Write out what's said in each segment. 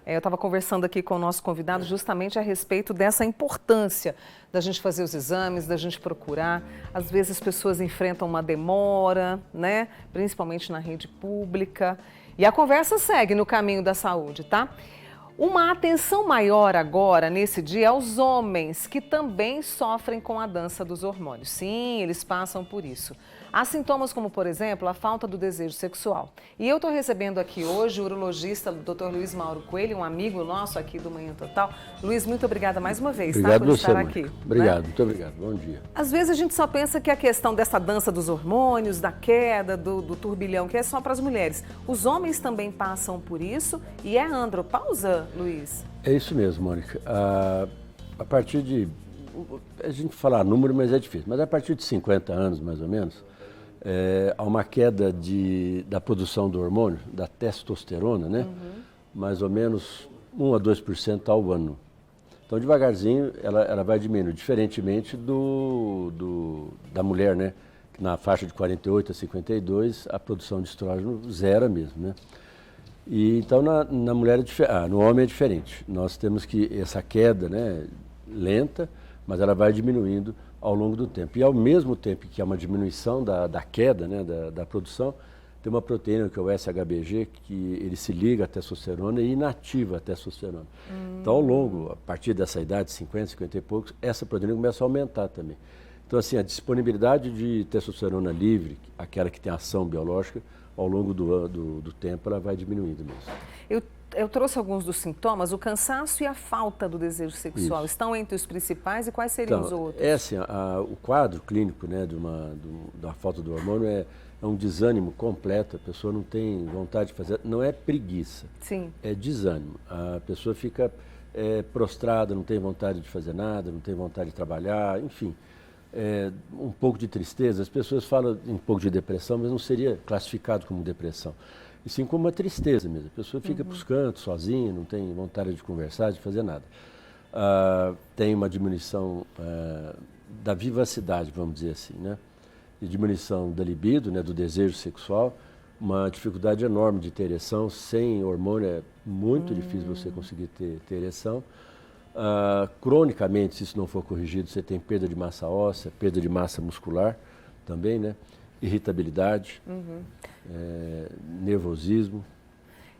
Eu estava conversando aqui com o nosso convidado justamente a respeito dessa importância da gente fazer os exames, da gente procurar. Às vezes as pessoas enfrentam uma demora, né? Principalmente na rede pública. E a conversa segue no caminho da saúde, tá? Uma atenção maior agora, nesse dia, aos homens que também sofrem com a dança dos hormônios. Sim, eles passam por isso. Há sintomas como, por exemplo, a falta do desejo sexual. E eu estou recebendo aqui hoje o urologista Dr. Luiz Mauro Coelho, um amigo nosso aqui do Manhã Total. Luiz, muito obrigada mais uma vez, obrigado por você, estar Mônica. aqui. Obrigado, Né? muito obrigado. Bom dia. Às vezes a gente só pensa que a questão dessa dança dos hormônios, da queda, do turbilhão, que é só para as mulheres. Os homens também passam por isso e é andropausa, Luiz? É isso mesmo, Mônica. A partir de... A gente falar número, mas é difícil. Mas a partir de 50 anos, mais ou menos, há uma queda da produção do hormônio, da testosterona, né? Mais ou menos 1 a 2% ao ano. Então, devagarzinho, ela vai diminuindo, diferentemente da mulher, né? Na faixa de 48 a 52, a produção de estrógeno zera mesmo, né? E, então, na mulher no homem é diferente. Nós temos que essa queda, né, lenta, mas ela vai diminuindo ao longo do tempo. E ao mesmo tempo que há uma diminuição da queda, né, da produção, tem uma proteína que é o SHBG, que ele se liga à testosterona e inativa a testosterona. Então, ao longo, a partir dessa idade, 50, 50 e poucos, essa proteína começa a aumentar também. Então, assim, a disponibilidade de testosterona livre, aquela que tem ação biológica, ao longo do tempo, ela vai diminuindo mesmo. Eu trouxe alguns dos sintomas, o cansaço e a falta do desejo sexual. Isso. Estão entre os principais e quais seriam os outros? Assim, o quadro clínico, né, da falta do hormônio é um desânimo completo, a pessoa não tem vontade de fazer, não é preguiça, Sim. É desânimo. A pessoa fica prostrada, não tem vontade de fazer nada, não tem vontade de trabalhar, enfim. Um pouco de tristeza, as pessoas falam um pouco de depressão, mas não seria classificado como depressão. E sim como uma tristeza mesmo. A pessoa fica para os cantos, sozinha, não tem vontade de conversar, de fazer nada. Tem uma diminuição da vivacidade, vamos dizer assim, né? E diminuição da libido, né, do desejo sexual, uma dificuldade enorme de ter ereção. Sem hormônio é muito difícil você conseguir ter ereção. Cronicamente, se isso não for corrigido, você tem perda de massa óssea, perda de massa muscular também, né? Irritabilidade, nervosismo.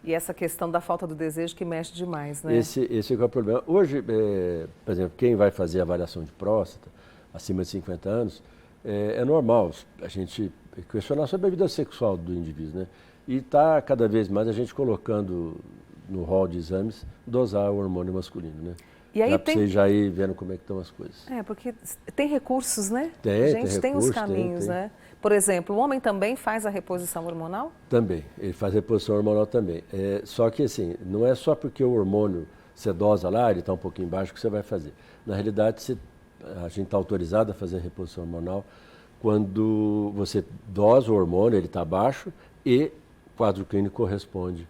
E essa questão da falta do desejo que mexe demais, né? Esse é o problema. Hoje, por exemplo, quem vai fazer avaliação de próstata, acima de 50 anos, é normal a gente questionar sobre a vida sexual do indivíduo, né? E está cada vez mais a gente colocando no rol de exames, dosar o hormônio masculino, né? E aí para você já ir vendo como é que estão as coisas. Porque tem recursos, né? Tem, a gente tem os recurso, caminhos, tem. né? Por exemplo, o homem também faz a reposição hormonal? Também, ele faz reposição hormonal também. Só que assim, não é só porque o hormônio você dosa lá, ele está um pouquinho baixo, que você vai fazer. Na realidade, a gente está autorizado a fazer a reposição hormonal quando você dosa o hormônio, ele está baixo e o quadro clínico corresponde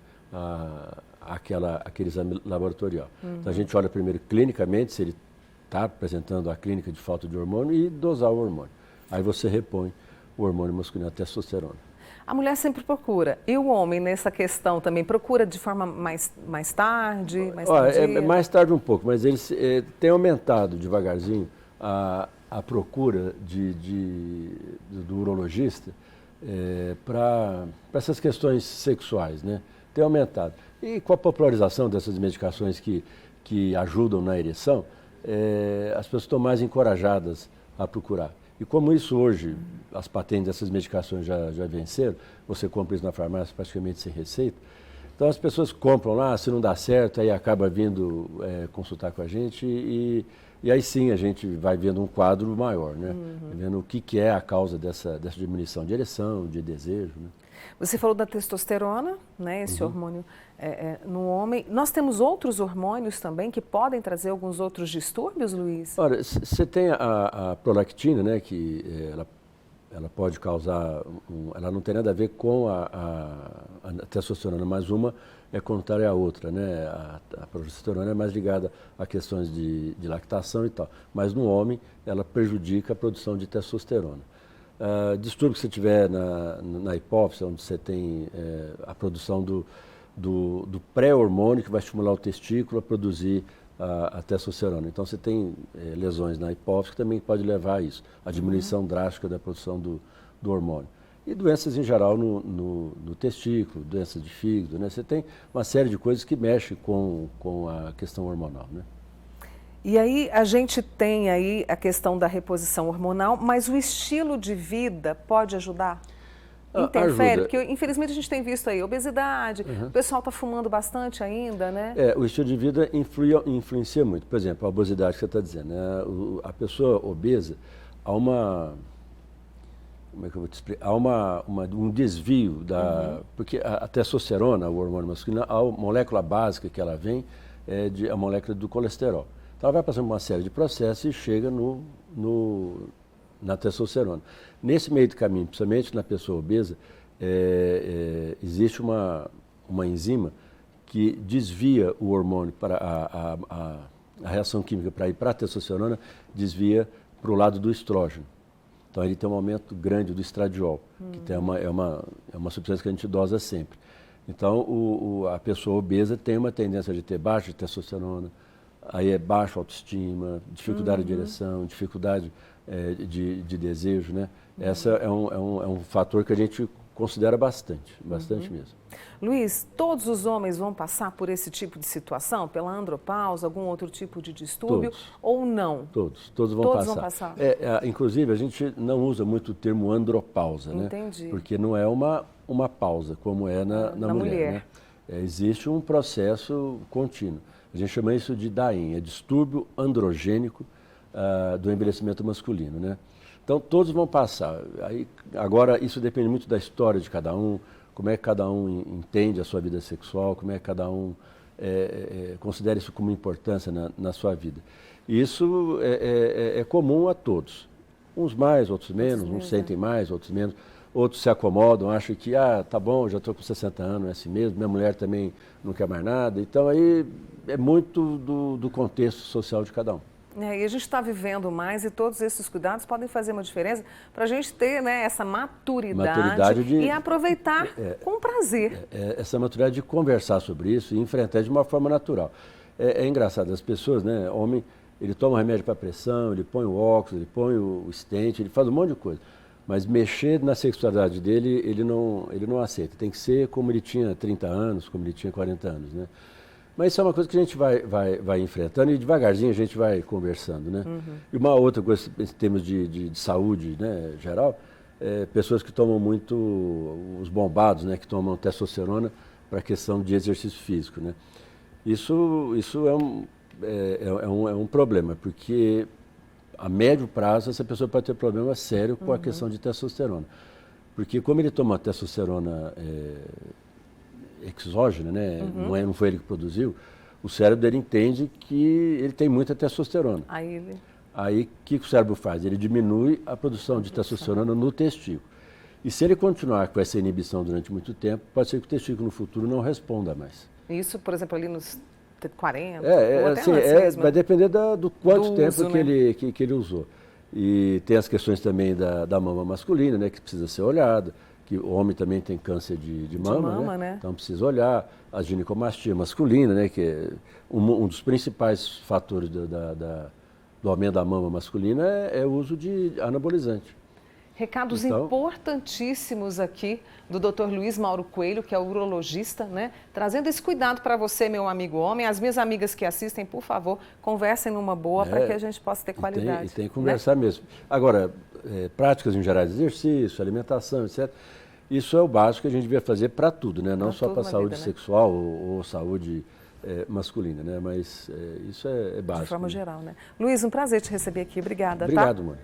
aquele exame laboratorial. Então a gente olha primeiro clinicamente se ele está apresentando a clínica de falta de hormônio e dosar o hormônio. Aí você repõe o hormônio masculino, a testosterona. A mulher sempre procura. E o homem, nessa questão, também procura de forma mais tarde, mais tardia? Mais tarde um pouco, mas eles têm aumentado devagarzinho a procura do urologista para essas questões sexuais, né? Tem aumentado. E com a popularização dessas medicações que ajudam na ereção, as pessoas estão mais encorajadas a procurar. E como isso hoje, as patentes dessas medicações já venceram, você compra isso na farmácia praticamente sem receita, então as pessoas compram lá, se não dá certo, aí acaba vindo consultar com a gente e aí sim a gente vai vendo um quadro maior, né? Vendo o que é a causa dessa diminuição de ereção, de desejo, né? Você falou da testosterona, né, esse hormônio no homem. Nós temos outros hormônios também que podem trazer alguns outros distúrbios, Luiz? Olha, você tem a prolactina, né, que ela pode causar, ela não tem nada a ver com a testosterona, mas uma é contrária à outra, né? A progesterona é mais ligada a questões de lactação e tal, mas no homem ela prejudica a produção de testosterona. Distúrbio que você tiver na hipófise, onde você tem a produção do do pré-hormônio que vai estimular o testículo a produzir a testosterona. Então você tem lesões na hipófise que também pode levar a isso, a diminuição drástica da produção do hormônio. E doenças em geral no testículo, doenças de fígado, né? Você tem uma série de coisas que mexem com a questão hormonal, né? E aí a gente tem aí a questão da reposição hormonal, mas o estilo de vida pode ajudar? Interfere? Ajuda. Porque infelizmente a gente tem visto aí obesidade, o pessoal está fumando bastante ainda, né? O estilo de vida influencia muito. Por exemplo, a obesidade que você está dizendo, né? A pessoa obesa, há uma... Como é que eu vou te explicar? Há um desvio porque a testosterona, o hormônio masculino, a molécula básica que ela vem é a molécula do colesterol. Então ela vai passando por uma série de processos e chega na testosterona. Nesse meio do caminho, principalmente na pessoa obesa, existe uma enzima que desvia o hormônio para a reação química para ir para a testosterona, desvia para o lado do estrógeno. Então ele tem um aumento grande do estradiol, que é uma substância que a gente dosa sempre. Então a pessoa obesa tem uma tendência de ter baixa testosterona, aí é baixa autoestima, dificuldade de ereção, dificuldade de desejo, né? Essa é um fator que a gente considera bastante mesmo. Luiz, todos os homens vão passar por esse tipo de situação? Pela andropausa, algum outro tipo de distúrbio? Todos. Ou não? Todos vão passar. Inclusive, a gente não usa muito o termo andropausa, né? Entendi. Porque não é uma pausa, como é na mulher. Né? Existe um processo contínuo. A gente chama isso de DAIM, distúrbio androgênico do envelhecimento masculino, né? Então, todos vão passar. Agora, isso depende muito da história de cada um, como é que cada um entende a sua vida sexual, como é que cada um considera isso como importância na sua vida. E isso é comum a todos. Uns mais, outros menos, uns sentem mais, outros menos. Outros se acomodam, acham que, tá bom, já estou com 60 anos, é assim mesmo, minha mulher também não quer mais nada. Então, aí é muito do contexto social de cada um. E a gente está vivendo mais e todos esses cuidados podem fazer uma diferença para a gente ter, né, essa maturidade e aproveitar com prazer. Essa maturidade de conversar sobre isso e enfrentar de uma forma natural. É engraçado, as pessoas, né, homem, ele toma remédio para pressão, ele põe o óculos, ele põe o stent, ele faz um monte de coisa. Mas mexer na sexualidade dele, ele não aceita. Tem que ser como ele tinha 30 anos, como ele tinha 40 anos, né? Mas isso é uma coisa que a gente vai enfrentando e devagarzinho a gente vai conversando, né? E uma outra coisa, em termos de saúde, né, geral, pessoas que tomam muito os bombados, né, que tomam testosterona para a questão de exercício físico, né? Isso é um problema, porque a médio prazo essa pessoa pode ter problema sério com a questão de testosterona. Porque como ele toma testosterona exógena, né? Não foi ele que produziu, o cérebro dele entende que ele tem muita testosterona. Aí o que o cérebro faz? Ele diminui a produção de testosterona no testículo. E se ele continuar com essa inibição durante muito tempo, pode ser que o testículo no futuro não responda mais. Isso, por exemplo, ali nos 40, ou até assim, antes mesmo. Vai depender do quanto tempo uso, que ele usou. E tem as questões também da mama masculina, né, que precisa ser olhada, que o homem também tem câncer de mama, né? Então precisa olhar. A ginecomastia masculina, né, que é um dos principais fatores do aumento da mama masculina é o uso de anabolizante. Recados importantíssimos aqui do Dr. Luiz Mauro Coelho, que é urologista, né? Trazendo esse cuidado para você, meu amigo homem. As minhas amigas que assistem, por favor, conversem numa boa para que a gente possa ter qualidade. E tem que conversar mesmo. Agora, práticas em geral de exercício, alimentação, etc. Isso é o básico que a gente devia fazer para tudo, né? Não só para a saúde sexual ou saúde masculina, né? Mas isso é básico. De forma geral, né? Luiz, um prazer te receber aqui. Obrigada, Obrigado, Mônica.